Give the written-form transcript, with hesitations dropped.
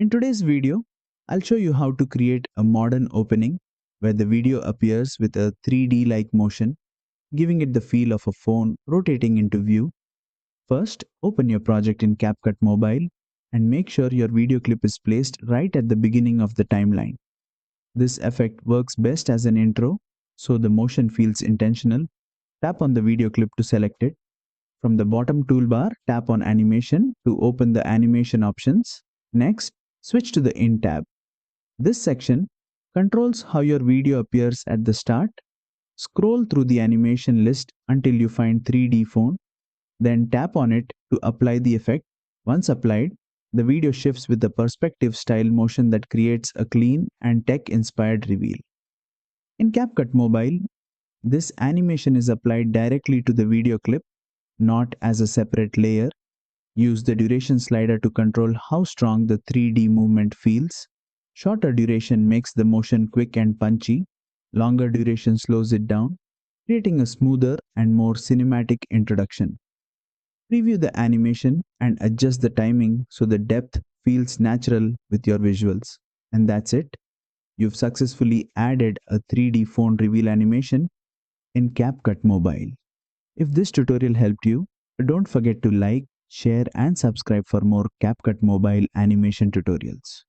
In today's video, I'll show you how to create a modern opening where the video appears with a 3D-like motion, giving it the feel of a phone rotating into view. First, open your project in CapCut Mobile and make sure your video clip is placed right at the beginning of the timeline. This effect works best as an intro, so the motion feels intentional. Tap on the video clip to select it. From the bottom toolbar, tap on Animation to open the animation options. Next, switch to the In tab. This section controls how your video appears at the start. Scroll through the animation list until you find 3D phone, then tap on it to apply the effect. Once applied, the video shifts with the perspective style motion that creates a clean and tech-inspired reveal. In CapCut Mobile, this animation is applied directly to the video clip, not as a separate layer. Use the duration slider to control how strong the 3D movement feels. Shorter duration makes the motion quick and punchy. Longer duration slows it down, creating a smoother and more cinematic introduction. Preview the animation and adjust the timing so the depth feels natural with your visuals. And that's it. You've successfully added a 3D phone reveal animation in CapCut Mobile. If this tutorial helped you, don't forget to like, share and subscribe for more CapCut Mobile animation tutorials.